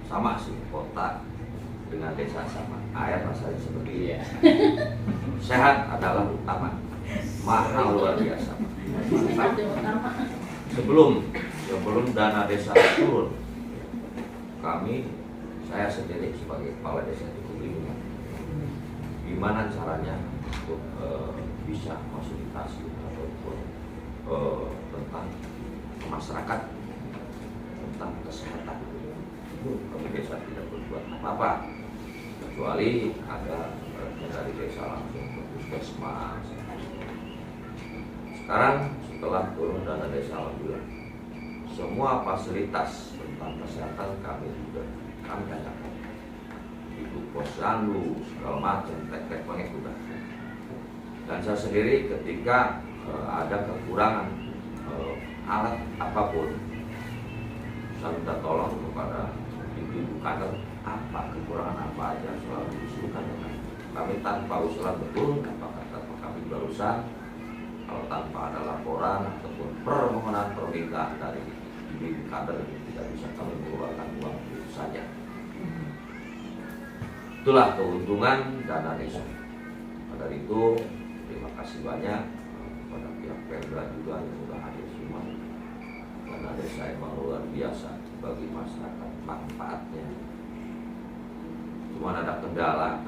sama sih, kota dengan desa sama, air rasanya seperti ini. Sehat adalah utama, mahal luar biasa. Sebelum dana desa turun, saya sendiri sebagai kepala desa cukup bingung gimana caranya untuk bisa fasilitasi ataupun tentang masyarakat, tentang kesehatan. Kami desa tidak berbuat apa-apa kecuali ada dari desa langsung ke puskesmas. Sekarang setelah turun dana desa, alhamdulillah semua fasilitas tentang kesehatan kami tanyakan. Itu posyandu segala macam, tek-tek pengikutan. Dan saya sendiri ketika ada kekurangan alat apapun, saya minta tolong kepada ibu-ibu kader, apa kekurangan apa aja selalu diusulkan dengan kami tanpa usulan betul, apa kata kami barusan. Kalau tanpa ada laporan ataupun permohonan permintaan dari ibu-ibu kader, tidak bisa kami mengeluarkan uang itu saja. Itulah keuntungan dana desa. Pada itu terima kasih banyak kepada pihak Pemda juga yang sudah hadir semua. Dana desa memang luar biasa bagi masyarakat, manfaatnya. Cuma ada kendala,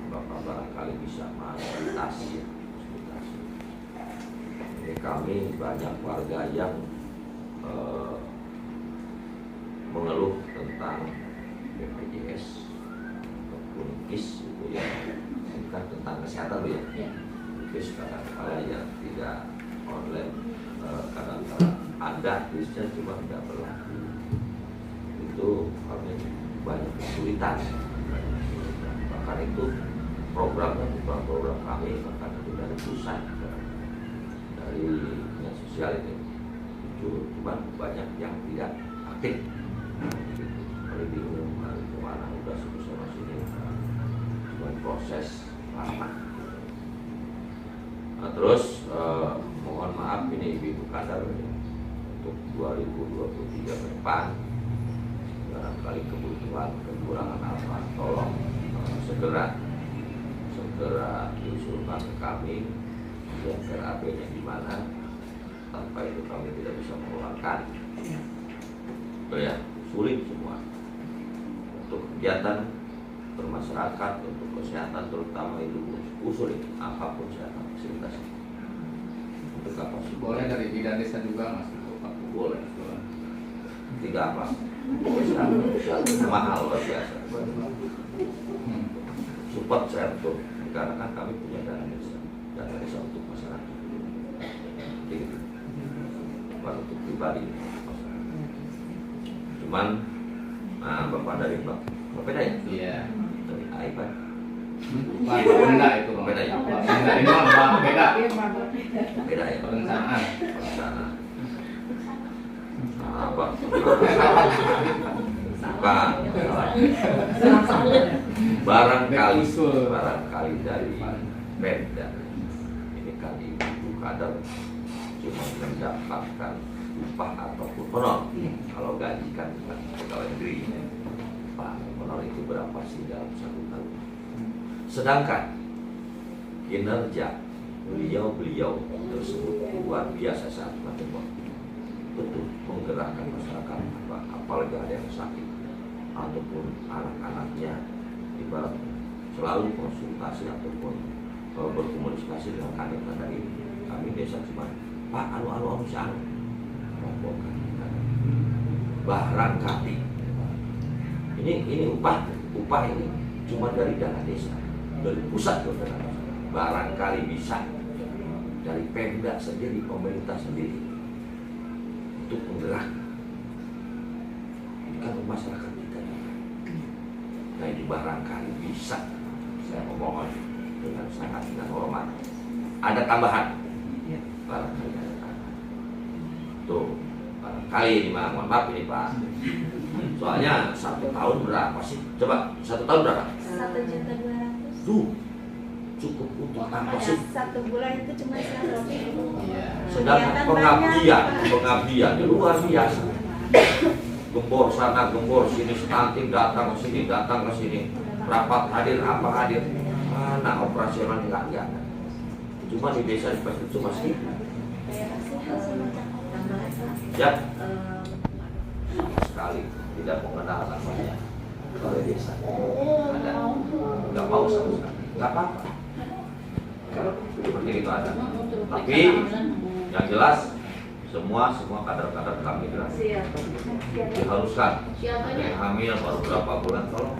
Bapak barangkali bisa fasilitasi. Ini kami banyak warga yang mengeluh tentang BPJS ataupun KIS itu ya, bukan tentang kesehatan ya. KIS kadang-kadang ya tidak online, kadang-kadang ada KISnya cuma tidak berlaku. Itu kami banyak kesulitan. Bahkan itu programnya bukan program kami, bahkan itu dari pusat, dari dinas sosial itu cuma banyak yang tidak aktif. Kalau bingung kemana udah sama sini, cuma proses lama. Nah, terus mohon maaf ini ibu kader untuk 2023 ke depan, barangkali kebutuhan kekurangan apa, tolong segera diusulkan ke kami. Yang RAP-nya di mana, tanpa itu kami tidak bisa mengeluarkan. Ya, sulit semua untuk kegiatan bermasyarakat, untuk kesehatan terutama itu usul apapun saya akan fasilitasi. Untuk apa sih? Boleh dari bidan desa juga mas? Boleh. Tiga apa? Kesehatan mahal luar biasa. Support saya untuk karena kan kami punya dana desa untuk masyarakat, jadi bukan untuk pribadi. Cuman, bapak dari beda ya? Iya. Dari Aiban. Benda itu bang. Beda ya? Benda ini bang beda. Beda ya? Perencanaan. Apa? Bukan. Barangkali dari Pemda. Ini kan ibu kader cuma mendapatkan upah ataupun honor. Kalau gaji kan bukan pegawai negeri. Pak, honor itu berapa sih dalam satu tahun? Sedangkan kinerja beliau tersebut luar biasa saat bertemu. Betul menggerakkan masyarakat, apalagi ada yang sakit ataupun anak-anaknya, ibarat selalu konsultasi ataupun berkomunikasi dengan kami desa cuma Pak anu si anu rombongan barangkali ini upah ini cuma dari dana desa, dari pusat ke dana desa. Barangkali bisa dari Pemda sendiri, pemerintah sendiri untuk menggerakkan kan masyarakat kita. Nah itu barangkali bisa, saya memohon dengan sangat dengan hormat. Ada tambahan, barangkali ada tambahan. Tuh, barangkali ini mohon maaf ini Pak. Soalnya 1 tahun berapa sih? Coba 1 tahun berapa? 1.200.000. Tuh, cukup untuk apa sih? 1 bulan itu cuma 100.000. Iya. Sedangkan pengabdian luar biasa. gembor sana gembor sini, stunting datang ke sini, rapat hadir apa hadir, mana operasional nggak lihat. Cuma di desa di Pasir cuma sedikit. Ya, sekali tidak mengenal namanya oleh desa. Ada, nggak mau sama sekali, nggak apa-apa. Seperti itu ada. Tapi yang jelas semua kader-kader kami jelas diharuskan. Ada yang hamil baru berapa bulan tolong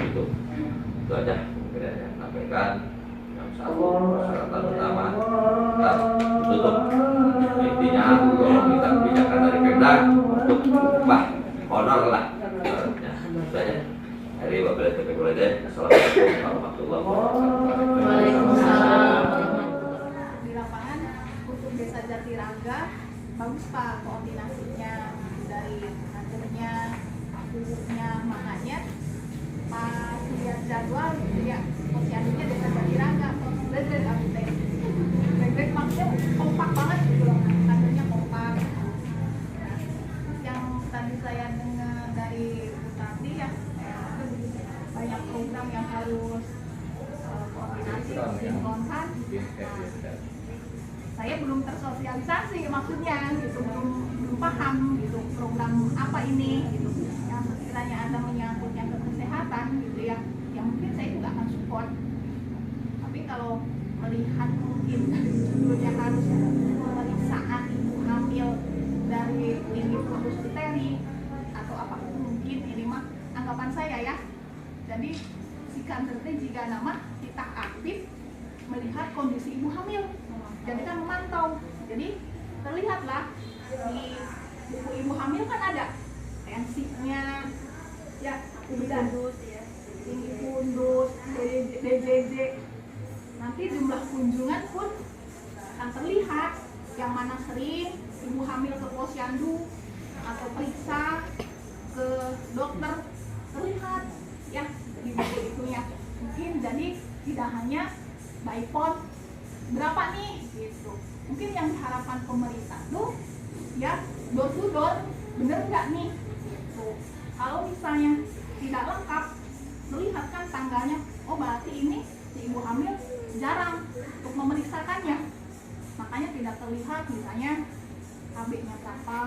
itu aja bedanya. Sampaikan yang satu persyaratan utama dan tutup. Intinya tolong minta kebijakan dari Pemda untuk ubah honor lah. Itu aja. Hari wabillahi taufiq wal hidayah. Assalamualaikum warahmatullahi wabarakatuh. Waalaikumsalam. Di lapangan untuk Desa Jatirangga bagus Pak koordinasinya dari kadernya, khususnya makanya pas lihat jadwal ya posyandunya Desa Jatirangga bener update. Bener maksudnya kompak banget gitu loh, kadernya kompak. Yang tadi saya dengar dari Bu Tati ya banyak program yang harus koordinasi sinkronkan. Saya belum tersosialisasi maksudnya gitu, belum paham gitu program apa ini gitu. Yang sekiranya ada menyangkut yang kesehatan gitu ya, yang mungkin saya juga akan support. Tapi kalau melihat mungkin judulnya harus pemeriksaan ibu hamil dari ini produk difteri atau apapun mungkin ini mah anggapan saya ya. Jadi si kanker jika nama kita aktif melihat kondisi ibu hamil, jadi kan memantau, jadi terlihatlah di buku ibu hamil kan ada tensinya, ya pundus, tinggi pundus, DJJ, nanti jumlah kunjungan pun akan terlihat yang mana sering ibu hamil ke posyandu atau periksa ke dokter terlihat ya di buku itunya. Mungkin jadi tidak hanya by phone berapa nih gitu. Mungkin yang diharapkan pemerintah tuh ya door to door bener nggak nih gitu. Kalau misalnya tidak lengkap melihat kan tanggalnya, oh berarti ini si ibu hamil jarang untuk memeriksakannya, makanya tidak terlihat misalnya KB-nya berapa,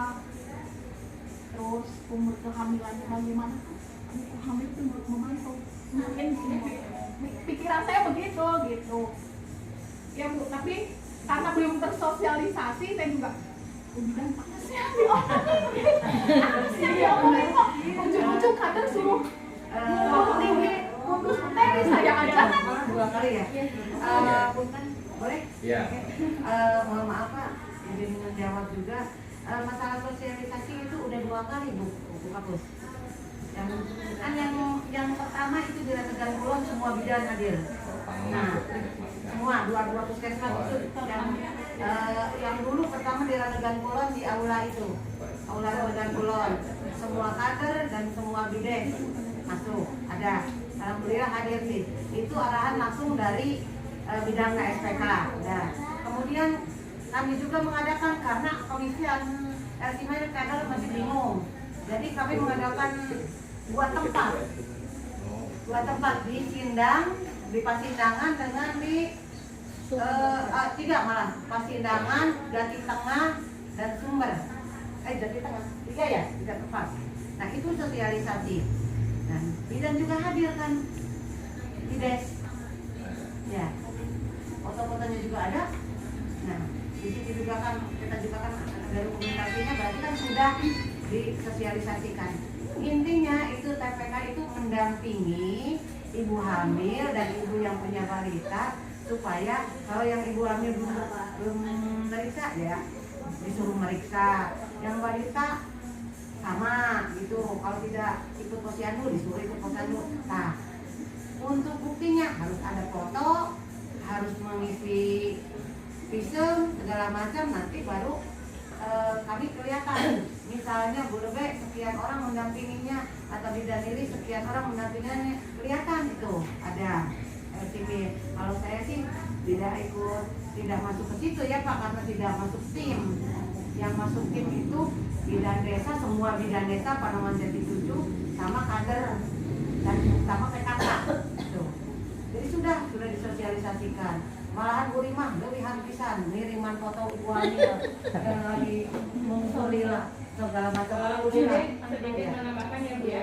terus umur kehamilannya bagaimana. Ibu hamil itu untuk memantau, mungkin pikiran saya begitu gitu ya Bu. Tapi karena belum tersosialisasi saya juga dan panasnya di orang ini ujung-ujung kader suruh tinggi untuk materi saya aja kan 2 kali ya. Punten boleh? Iya. Mohon maaf Pak, izin menjawab juga. Masalah sosialisasi itu udah 2 kali Bu Kapus. Yang pertama itu di Retegan Kulon semua bidan hadir. Nah, semua dua puskesmas itu yang dulu pertama di Retegan Kulon di aula itu, aula Retegan Kulon, semua kader dan semua bidan masuk ada. Alhamdulillah hadir sih. Itu arahan langsung dari bidang KSPK. Nah, kemudian kami juga mengadakan karena komisian estimasi kader masih bingung. Jadi kami mengadakan dua tempat di Sindang, di Pasindangan dengan di tiga malah Pasindangan, Jati Tengah dan Sumber. Jati Tengah 3 ya, 3 tempat. Nah itu sosialisasi. Dan bidan juga hadir kan di des. Ya, foto-fotonya juga ada. Nah di situ juga kan kita juga kan ada dokumentasinya, berarti kan sudah disosialisasikan. Intinya itu TPK itu mendampingi ibu hamil dan ibu yang punya balita supaya kalau yang ibu hamil belum meriksa ya disuruh meriksa, yang balita sama gitu, kalau tidak ikut posyandu disuruh ikut posyandu. Nah untuk buktinya harus ada foto, harus mengisi visum segala macam, nanti baru kami kelihatan. Misalnya Bu Lebe sekian orang mendampinginya atau bidan Lili sekian orang mendampinginya, kelihatan itu ada RTP. Kalau saya sih tidak masuk ke situ ya Pak, karena tidak masuk tim. Yang masuk tim itu bidan desa, semua bidan desa Pademangan Jati 7 sama kader dan sama PKK. Tuh. Jadi sudah disosialisasikan. Malahan Bu Rimah lebihan pisan ngiriman foto Ibu Hamil lagi mengusuli lah segala macam. Sedikit menambahkan ya Bu ya.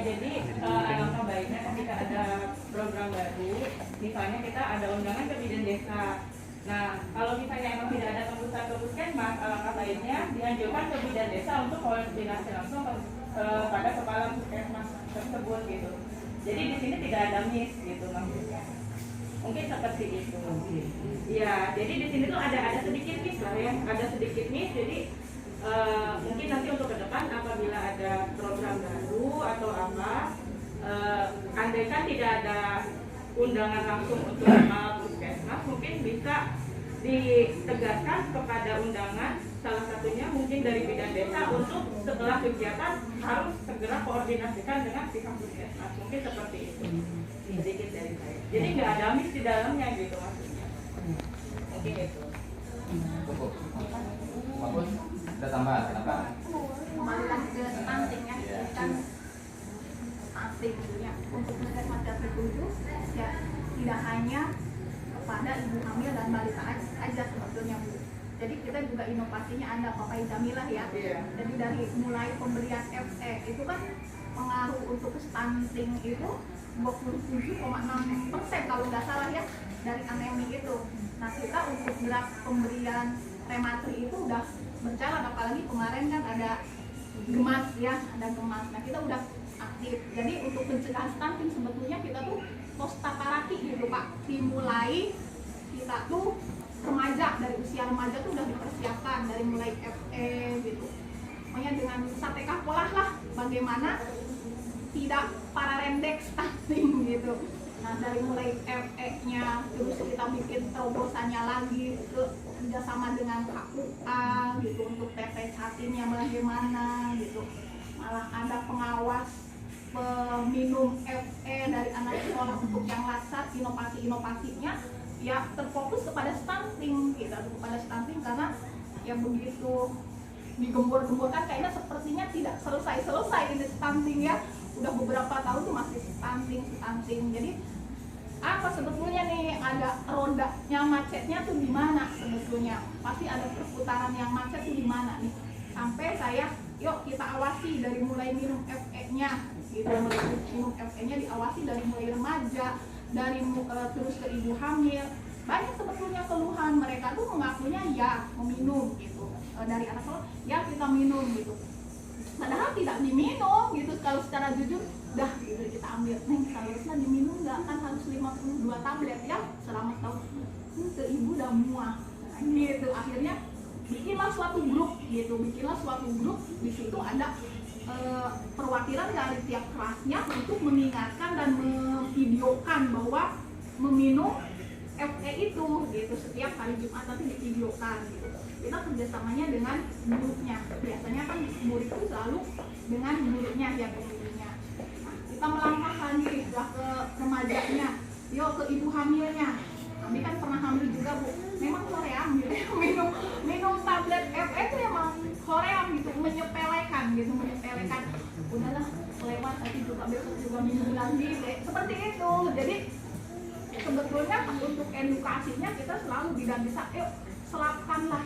Jadi alangkah baiknya ketika ada program baru, misalnya kita ada undangan ke bidan desa. Nah, kalau misalnya emang tidak ada tembusan ke puskesmas, alangkah baiknya dianjurkan ke bidan desa untuk koordinasi langsung pada kepala puskesmas tersebut gitu. Jadi di sini tidak ada miss gitu maksudnya. Mungkin seperti itu. Ya, jadi di sini tuh ada sedikit miss lah ya, ada sedikit miss. Jadi mungkin nanti untuk ke depan apabila ada program baru atau apa, andaikan tidak ada undangan langsung untuk puskesmas, mungkin bisa ditegaskan kepada undangan salah satunya mungkin dari bidan desa untuk setelah kegiatan harus segera koordinasikan dengan pihak puskesmas. Mungkin seperti itu. Sedikit dari saya. Jadi nggak ada miss di dalamnya gitu maksudnya. Mungkin itu. Cukup. Bagus. Ada tambahan, kenapa? Kembali lagi ke stunting ya, kan stunting ya untuk puskesmas Jati 7 ya tidak hanya kepada ibu hamil dan balita aja sebetulnya Bu. Jadi kita juga inovasinya ada Papai Jamilah ya. Jadi dari mulai pemberian FE itu kan pengaruh untuk stunting itu 27,6% kalau nggak salah ya dari anemi itu. Nah kita untuk gerak pemberian prematri itu udah berjalan, apalagi kemarin kan ada gemas ya, ada gemas. Nah kita udah aktif. Jadi untuk mencegah stunting sebetulnya kita tuh postaparaki gitu Pak. Dimulai kita tuh remaja, dari usia remaja tuh udah dipersiapkan dari mulai FE gitu. Makanya dengan sate kapolah lah bagaimana tidak pararendek stunting gitu. Nah dari mulai FE-nya terus kita bikin terobosannya lagi ke kerjasama dengan KUA gitu untuk TP Jatimnya bagaimana gitu. Malah ada pengawas peminum FE dari anak sekolah untuk yang latsat, inovasinya ya terfokus kepada stunting gitu, kepada stunting karena yang begitu digembur-gemburkan kayaknya sepertinya tidak selesai ini stunting ya. Udah beberapa tahun tuh masih stunting. Jadi apa sebetulnya nih ada rodanya macetnya tuh di mana sebetulnya? Pasti ada perputaran yang macet tuh di mana nih? Sampai saya yuk kita awasi dari mulai minum FE-nya gitu, minum FE-nya diawasi dari mulai remaja, dari terus ke ibu hamil. Banyak sebetulnya keluhan mereka tuh mengakunya ya meminum gitu. Dari anak sekolah ya kita minum gitu. Padahal tidak diminum gitu, kalau secara jujur dah gitu kita ambil seharusnya diminum nggak kan harus 52 tablet ya selama tahun ke ibu udah muak gitu. Akhirnya bikinlah suatu grup di situ ada perwakilan dari tiap kelasnya untuk mengingatkan dan memvideokan bahwa meminum FE itu gitu setiap hari Jumat nanti divideokan gitu. Kita kerjasamanya dengan gurunya, biasanya kan murid itu selalu dengan gurunya ya gurunya. Nah, kita melangkah lagi udah ke remajanya, yuk ke ibu hamilnya. Kami kan pernah hamil juga Bu, memang Korea gitu, minum tablet FE itu emang Korea gitu, menyepelekan. Udahlah lewat nanti juga besok juga minum lagi, seperti itu. Jadi sebetulnya untuk edukasinya kita selalu tidak bisa, yuk selapkanlah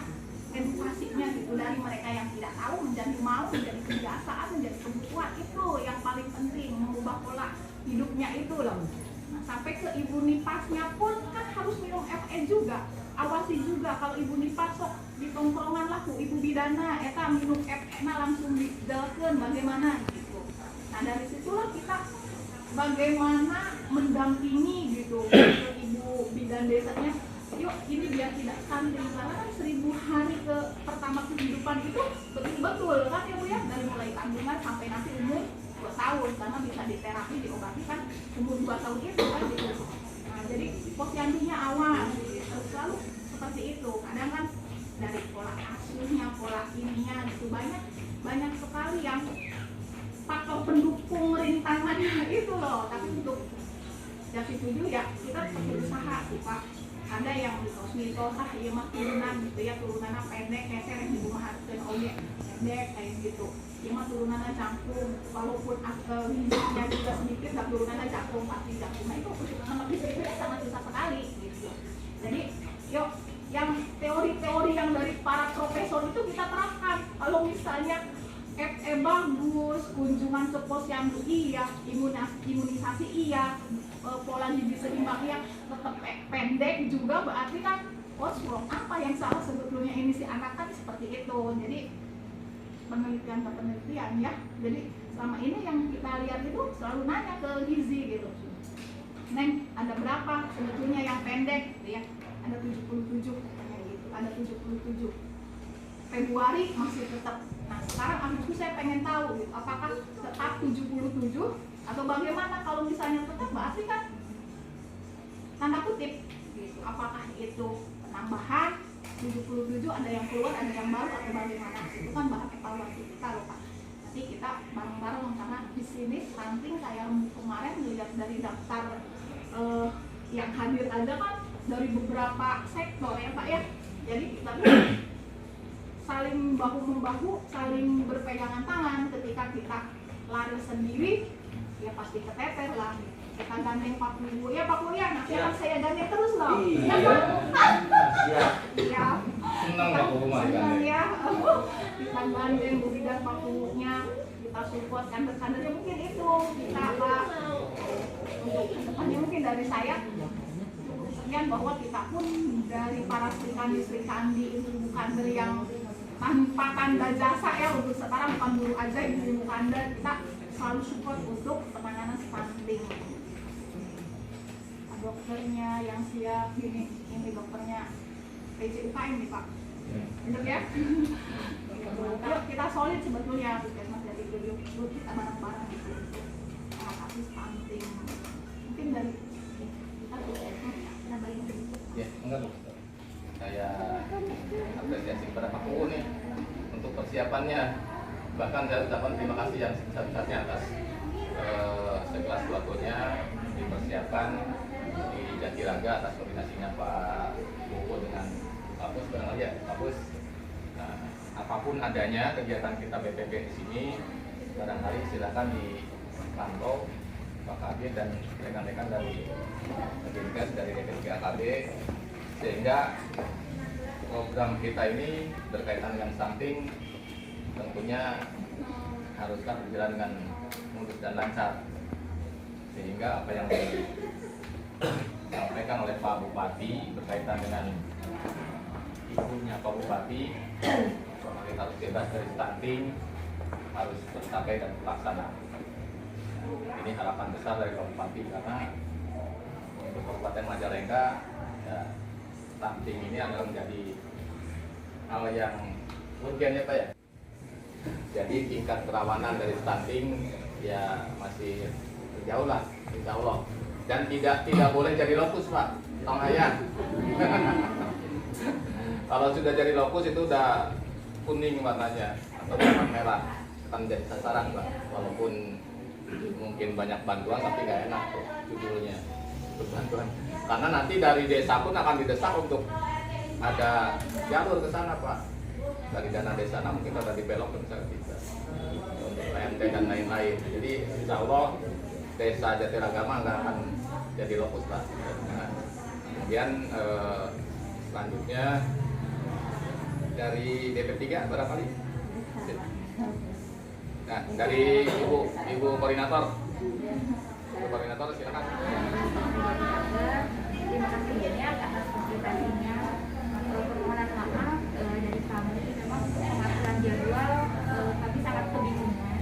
edukasinya gitu dari mereka yang tidak tahu menjadi mau, menjadi kebiasaan, menjadi kebutuhan. Itu yang paling penting, mengubah pola hidupnya itu loh. Nah, sampai ke ibu nipasnya pun kan harus minum FE juga, awasi juga kalau ibu nipas sok di tongkrongan lah tuh ibu bidana eta minum FE langsung dijelaskan bagaimana gitu. Nah dari situlah kita bagaimana mendampingi gitu ke ibu bidan desanya, yuk ini biar tidak stunting karena kan 1000 hari ke pertama kehidupan itu betul-betul kan ya Bu ya, dari mulai kandungan sampai nanti umur 2 tahun karena bisa diterapi diobati kan umur 2 tahun itu kan gitu. Nah jadi posyandunya awal gitu, selalu seperti itu. Kadang kan dari pola asuhnya, pola ininya gitu banyak sekali yang faktor pendukung rintangannya itu loh. Tapi untuk Jati 7 ya kita tetap berusaha sih Pak ada yang mitos-mitos iya mah turunan gitu ya, turunannya pendek keser yang ibu mah harusnya oge pendek kayak gitu. Iya mah turunannya cangkung, walaupun gizinya juga sedikit, tapi turunannya cangkung pasti cangkung. Nah itu sama gizi-gizi sangat susah sekali gitu. Jadi yuk yang teori-teori yang dari para profesor itu kita terapkan. Kalau misalnya bagus, kunjungan ke posyandu iya, imunisasi iya, pola gizi seimbang yang tetap pendek juga, berarti kan what's wrong, apa yang salah sebetulnya ini si anak kan seperti itu. Jadi penelitian ke penelitian ya, jadi selama ini yang kita lihat itu selalu nanya ke gizi gitu, Neng ada berapa sebetulnya yang pendek gitu ya, ada 77 katanya gitu, ada 77 Februari masih tetap. Nah sekarang Agustus saya pengen tahu gitu, apakah tetap 77 atau bagaimana. Kalau misalnya tetap berarti kan tanda kutip gitu, apakah itu penambahan 77, ada yang keluar, ada yang baru atau bagaimana. Itu kan bahan evaluasi kita loh Pak. Nanti kita bareng-bareng, karena di sini stunting kayak kemarin dilihat dari daftar yang hadir ada kan dari beberapa sektor ya Pak ya. Jadi kita saling bahu-membahu, saling berpegangan tangan. Ketika kita lari sendiri, ya pasti keteter lah. Kita gandeng Pak Ibu, ya Pak ya, nanti akan saya gandeng terus loh. Iya. Ya. Ya. Senang Pak Bu mah Senang digandeng. ya. Kita gandeng Bu dan Pak Ibunya, kita support kader-kadernya, mungkin itu kita Pak. Untuk kedepannya mungkin dari saya cukup sekian, bahwa kita pun dari para Sri Kandi itu bukan dari yang tanpa tanda jasa ya, untuk sekarang bukan guru aja, ibu kanda, kita selalu support untuk penanganan stunting. Dokternya yang siap, ini dokternya PJUKM nih Pak, bener ya? Yuk kita solid sebetulnya, puskesmas dari dulu kita bareng-bareng gitu mengatasi stunting. Mungkin dari kita puskesmas nambahin sedikit. Ya, enggak Bu. Saya apresiasi kepada Pak Bu nih untuk persiapannya. Bahkan saya ucapkan terima kasih yang sebesar-besarnya atas sekelas keluarganya dipersiapkan di Jatirangga atas koordinasinya Pak Bu dengan Pak Pus barangkali ya Pak Pus. Nah, apapun adanya kegiatan kita BPP di sini, barangkali silakan dipantau Pak Kabir dan rekan-rekan dari Dinkes dari DP3 AKB, sehingga program kita ini berkaitan dengan stunting tentunya haruskan berjalan dengan mulus dan lancar, sehingga apa yang disampaikan oleh Pak Bupati berkaitan dengan ibunya Pak Bupati bahwa kita harus bebas dari stunting harus tercapai dan terlaksana. Ini harapan besar dari Pak Bupati, karena untuk Kabupaten Majalengka ya, stunting ini adalah menjadi hal yang urgen ya Pak ya. Jadi tingkat kerawanan dari stunting ya masih jauh lah, insya Allah. Dan tidak boleh jadi lokus Pak, tong ayah. Kalau sudah jadi lokus itu udah kuning warnanya atau warna merah, akan jadi sasaran Pak. Walaupun mungkin banyak bantuan tapi nggak enak tuh judulnya untuk bantuan. Karena nanti dari desa pun akan didesak untuk ada jalur ke sana Pak. Dari dana desa mungkin ada dibelokkan misalnya bisa untuk PMT dan lain-lain. Jadi insya Allah desa Jatiragama nggak akan jadi lokus Pak. Nah, kemudian selanjutnya dari DP3 berapa kali? Nah, dari ibu koordinator. Ibu koordinator silakan. Terima kasih banyak atas konsultasinya. Permohonan maaf dari kami, memang pengaturan jadwal kami sangat kebingungan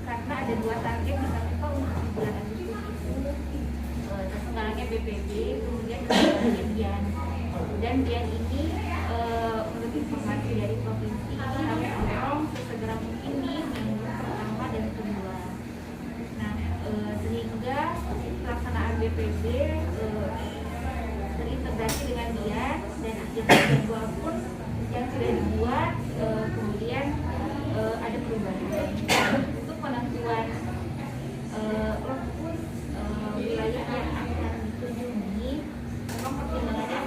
karena ada 2 target di kita untuk bulan Agustus itu terselenggaranya BPB, kemudian terselenggaranya Dian. Dan Dian ini menurut informasi dari provinsi ini kami dorong sesegera mungkin di minggu pertama dan kedua. Nah, sehingga pelaksanaan BPB terintegrasi dengan dia, dan agenda jadwal pun yang sudah dibuat kemudian ada perubahan untuk penentuan lokus wilayah yang akan dikunjungi. Memang pertimbangannya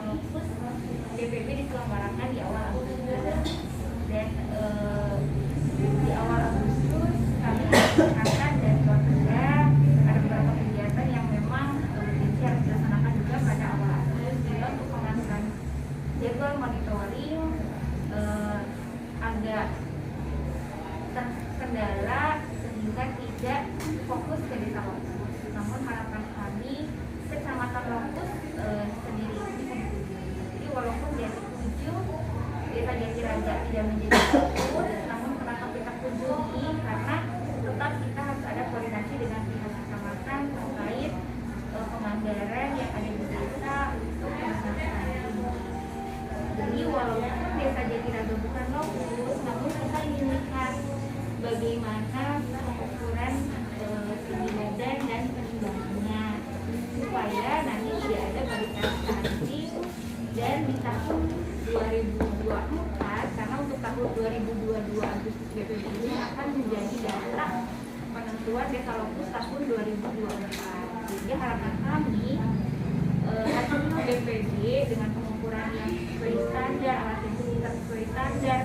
lokus DPP diselenggarakan di awal Agustus, dan di awal Agustus kami melaksanakan dan juga ada beberapa kegiatan yang memang bergensi harus dilaksanakan juga pada awal Agustus, sehingga untuk pengaturan jadwal monitoring agak terkendala sehingga tidak fokus ke desa lokus. Namun harapan kami kecamatan lokus sendiri bisa dituju. Jadi walaupun dari 7 desa Jatiraga tidak menjadi fokus, namun kenapa kita kunjungi, karena tetap kita harus ada koordinasi dengan pihak kecamatan terkait penganggaran yang ada di desa untuk pelaksanaan ini. Jadi walaupun desa Jatiraga bukan lokus, namun kita ingin melihat bagaimana pengukuran tinggi badan dan penimbangannya supaya nanti tidak ada barisan stunting. Dan di tahun 2024, karena untuk tahun 2022 Agustus BPD ini akan menjadi data penentuan desa lokus tahun 2024. Jadi harapan kami hasil BPD dengan pengukuran yang sesuai standar, alat yang sesuai standar,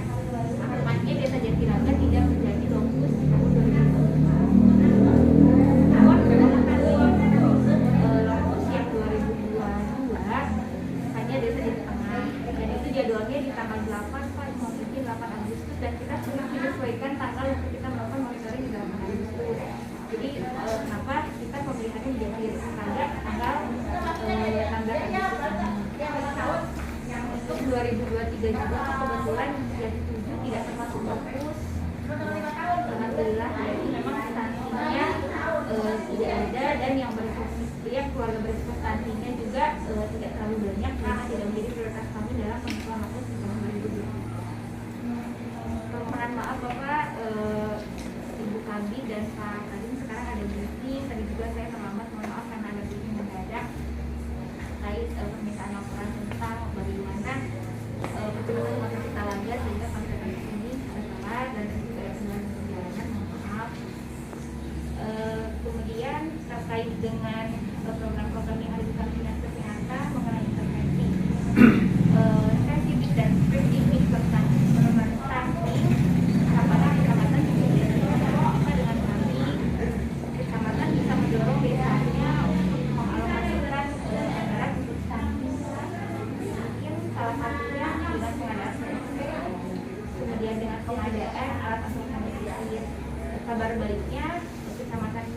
harapannya desa Jatiraga tidak menjadi lokus di tahun 2024. Namun memang tadi lokus yang 2022 hanya desa di tengah, dan itu jadwalnya di tanggal 8 Pak, mungkin 8 Agustus, dan kita sudah menyesuaikan tanggal untuk kita melakukan monitoring di 8 Agustus. Jadi kenapa kita pemilihannya menjadi tanggal Agustus yang untuk 2023 juga kebetulan jadi 7 tidak termasuk fokus. Alhamdulillah, jadi memang stuntingnya tidak ada, dan yang keluarga berisiko stuntingnya juga tidak terlalu banyak, karena tidak menjadi prioritas kami dalam penentuan lokus di tahun 2020. Permohonan maaf Bapak, Ibu Kabid dan Pak Kadim, sekarang ada briefing. Tadi juga saya terlambat, mohon maaf karena ada briefing mendadak terkait permintaan laporan tentang bagaimana perjalanan masa kita laga sehingga sampai ke sini ada salah dan juga ada kendala perjalanan, mohon maaf. Kemudian terkait dengan program-program yang ada di Dinas Kesehatan mengenai intervensi sensitif dan spesifik tentang penularan stunting, apakah kecamatan juga bisa dengan kami, kecamatan bisa mendorong desanya untuk mengalokasikan anggaran untuk stunting. Mungkin salah satunya dengan pengadaan CSR, kemudian dengan pengadaan alat antikoncepsi. Kabar baiknya kecamatan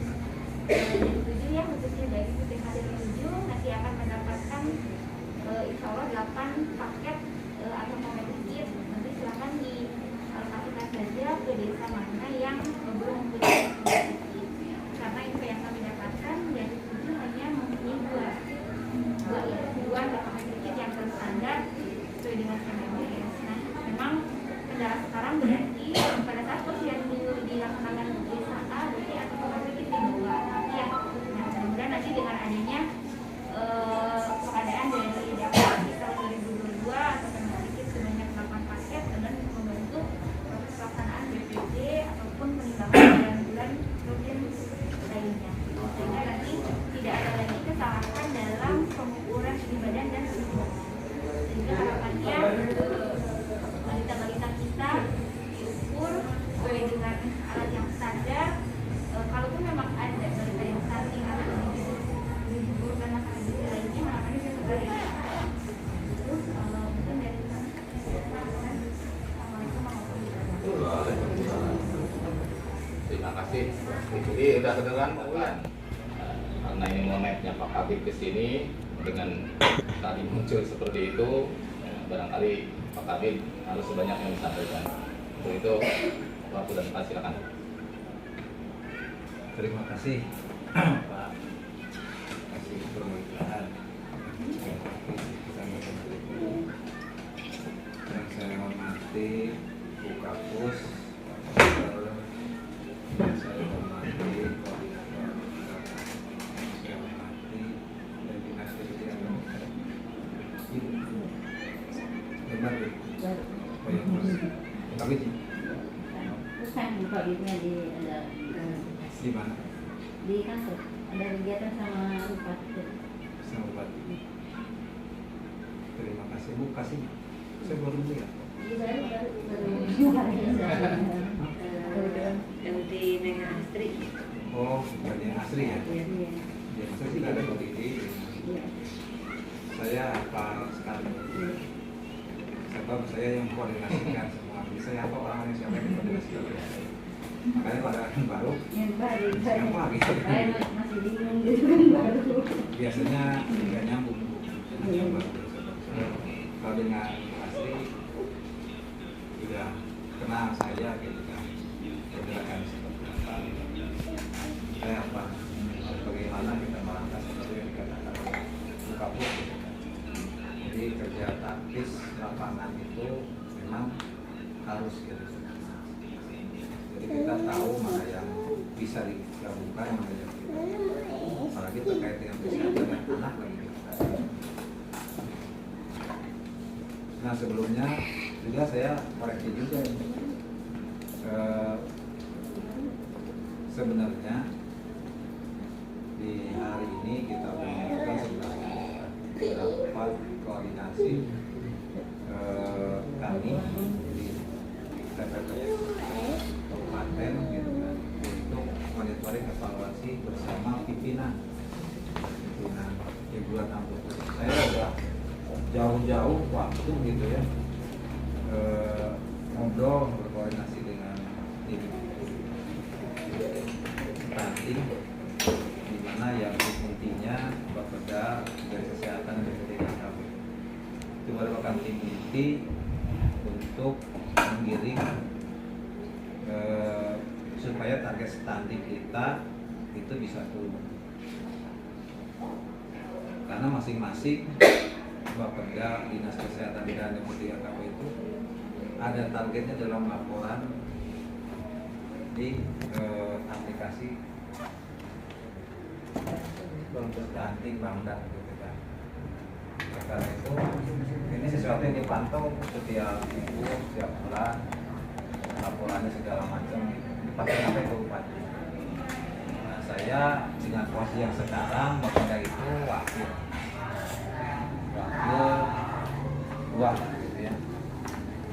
dari 7 ya, khususnya dari TKD 7 nanti akan mendapatkan insya Allah 8 paket atau pemain kit. Nanti silakan dialokasikan saja ke desa mana yang belum mempunyai pemain kit, karena info yang kami dapatkan dari 7 hanya mempunyai dua pemain kit yang terstandar sesuai dengan KMS. Nah, memang kendala sekarang berarti pada saat posyandu dilaksanakan di desa A, berarti atau pemain kit di bawah ya. Nah, mudah-mudahan nanti dengan adanya pengadaan dari DAPA di tahun 2022 atau pemain kit sebanyak 8 paket dengan membantu proses pelaksanaan BPD ataupun penimbangan bulan rutin lainnya, sehingga nanti tidak ada lagi kesalahan dalam pengukuran tinggi badan dan penimbangan. Sehingga harapannya balita-balita kita diukur sesuai dengan alat yang standar. Kalaupun memang ada balita yang stunting atau digugurkan masalah gizi lainnya, harapannya bisa segera dilakukan. Itu mungkin dari sana. Assalamualaikum warahmatullahi wabarakatuh. Terima kasih. Jadi udah kedengeran kan? Karena ini momennya Pak Kabid ke sini dengan tadi muncul seperti itu, barangkali Pak Kabid harus sebanyak yang disampaikan. Untuk itu waktu dan tempat silakan. Terima kasih Pak. Kasih perwakilan yang saya hormati Bu Kapus, yang saya hormati koordinator, saya hormati dan dinas kesehatan. Benar ya? Oh ya Mas. Kami Bukan buka duitnya di mana? di kantor, ada kegiatan sama Bupati. Sama Bupati. Ibu kasih, saya baru lihat. LT Neng Astri. Oh, bukan yang asli ya? Iya. Ya, saya juga ada begini. Saya hafal sekali. Sebab saya yang koordinasikan semua. Saya hafal orang yang siapa yang koordinasikan. Makanya pada baru, siapa gitu. Masih bingung gitu kan baru. Biasanya nggak nyambung. Kalau dengan asli sudah kenal saya gitu kan, pergerakan seperti apa, saya apa, bagaimana kita merangkak seperti yang dikatakan Kapuk gitu kan. Jadi kerja taktis lapangan itu memang harus gitu. Jadi kita tahu mana yang bisa digabungkan, mana yang tidak. Apalagi terkait dengan kesehatan dan anak lagi gitu. Nah sebelumnya juga saya koreksi juga sebenarnya di hari ini kita melakukan sebenarnya rapat koordinasi kami di TPPS Kabupaten gitu kan, untuk monitoring evaluasi bersama pimpinan di bulan Agustus. Saya sudah jauh-jauh waktu gitu ya ngobrol berkoordinasi dengan tim stunting, di mana yang intinya Bapeda dari kesehatan dan pendidikan itu merupakan tim inti untuk menggiring supaya target stunting kita itu bisa turun, karena masing-masing Bapeda, Dinas Kesehatan dan Deputi AKP itu ada targetnya dalam laporan di aplikasi stunting Bangda gitu kan. Karena itu ini sesuatu yang dipantau setiap minggu, setiap bulan, laporannya segala macam pasti sampai ke bupati. Nah, saya dengan posisi yang sekarang Bapeda itu wakil gitu ya.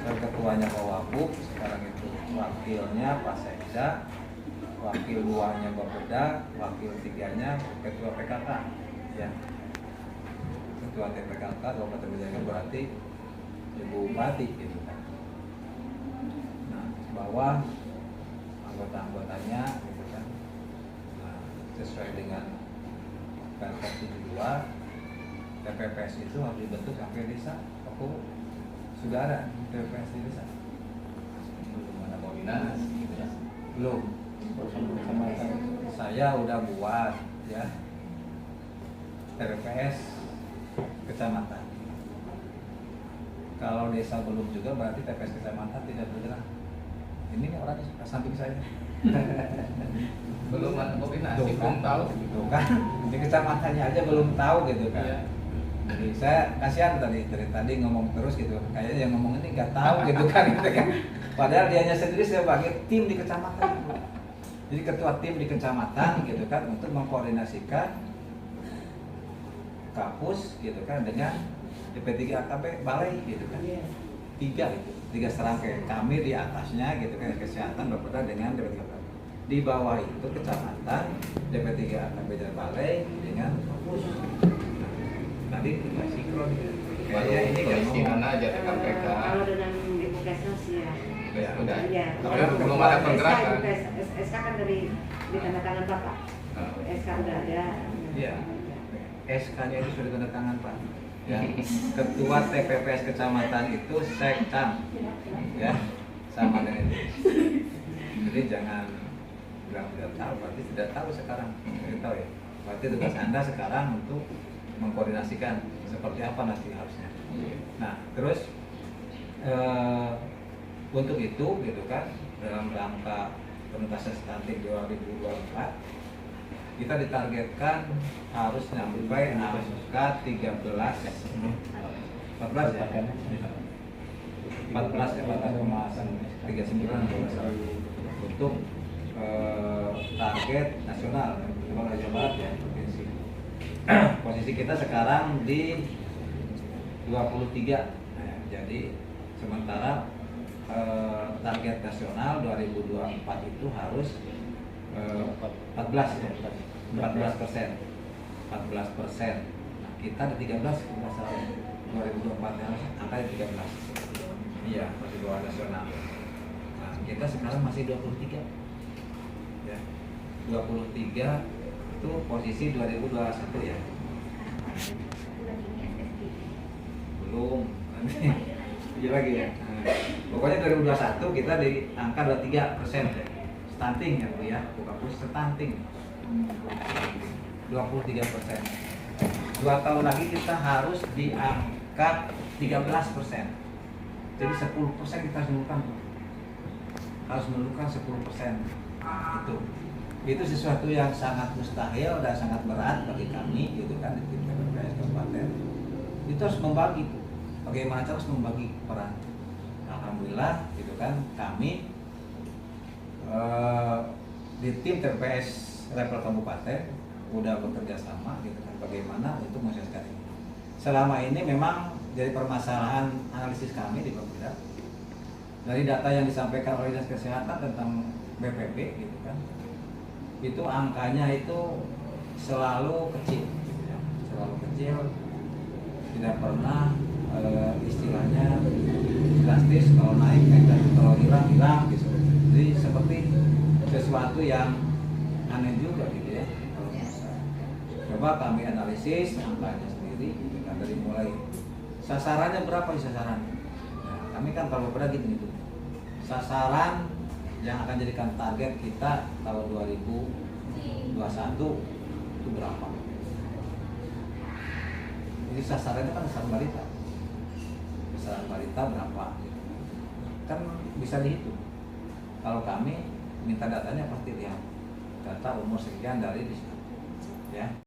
Saya ketuanya Pak Wabuk, sekarang itu wakilnya Pak Sekda, wakil 2-nya Bapeda, wakil 3-nya ketua PKK ya. Ketua TPKK Kabupaten Bejana berarti Ibu Bupati gitu kan. Nah, bawah anggota-anggotanya gitu kan. Nah, sesuai dengan Perpres 72 TPPS itu harus dibentuk sampai desa. Aku sudah ada TPPS di desa. Belum ada koordinasi gitu ya. Belum. Saya udah buat ya TPPS kecamatan. Kalau desa belum juga berarti TPS kecamatan tidak bergerak. Ini orang di samping saya. Belum ada koordinasi, Tuh, belum tahu. Gitu kan. Di kecamatannya aja belum tahu gitu kan. Iya. Jadi saya kasihan dari tadi ngomong terus gitu, kayaknya yang ngomong ini nggak tahu gitu kan, gitu kan. Padahal dianya sendiri saya bagi tim di kecamatan. Jadi ketua tim di kecamatan gitu kan untuk mengkoordinasikan kapus gitu kan dengan DP3 AKP balai gitu kan. Tiga serangkai kami di atasnya gitu kan, kesehatan Bapeda dengan DP3 AKP. Di bawah itu kecamatan DP3 AKP dan balai dengan kapus. Tadi tidak sinkron Kayaknya ini ngomong. gimana aja rekan PK. Kalau dengan Ibu Kesnas ya. Ya, udah. Iya. Tapi belum ada pergerakan. SK kan dari ditandatangan Bapak. SK udah ada. Iya. SK-nya itu sudah tanda tangan Pak. Ya. Ketua TPPS kecamatan itu Sekcam. Ya. Sama dengan itu. Jadi jangan bilang tidak tahu, berarti tidak tahu sekarang. Tidak tahu ya. Berarti tugas Anda sekarang untuk mengkoordinasikan seperti apa nanti harusnya. Nah, terus untuk itu gitu kan, dalam rangka penuntasan stunting 2024 kita ditargetkan harus nyampe angka 14 ya 14,39 untuk target nasional Jawa Barat ya provinsi. Posisi kita sekarang di 23. Nah, jadi sementara target nasional 2024 itu harus 14%. Nah, kita ada 13 masalah 2024 harus angka 13. Iya, masih bawah nasional. Nah, kita sekarang masih 23. Ya. 23 itu posisi 2021 ya. Belum. Iya lagi ya. Nah, pokoknya 2021 kita di angka 23%. Stunting ya Bu ya, bukan khusus stunting. 23%. 2 tahun lagi kita harus di angka 13%. Jadi 10% kita harus menurunkan. Harus menurunkan 10%. Nah, itu sesuatu yang sangat mustahil dan sangat berat bagi kami gitu kan di tim TPPS kabupaten. Itu harus membagi. Bagaimana cara harus membagi peran. Alhamdulillah gitu kan kami di tim TPS level kabupaten udah bekerja sama gitu kan bagaimana untuk menyelesaikan ini. Selama ini memang jadi permasalahan analisis kami di Bapeda dari data yang disampaikan oleh Dinas Kesehatan tentang BPP gitu kan, itu angkanya itu selalu kecil, gitu ya. Selalu kecil, tidak pernah istilahnya drastis, kalau naik dan kalau hilang gitu. Jadi seperti sesuatu yang aneh juga gitu ya. Coba kami analisis angkanya sendiri, kan dari mulai sasarannya berapa sasaran. Nah, kami kan kalau pernah gitu, sasaran yang akan jadikan target kita tahun 2021 itu berapa? Jadi sasarannya kan sasaran balita. Sasaran balita berapa? Kan bisa dihitung. Kalau kami minta datanya pasti lihat data umur sekian dari di situ, ya.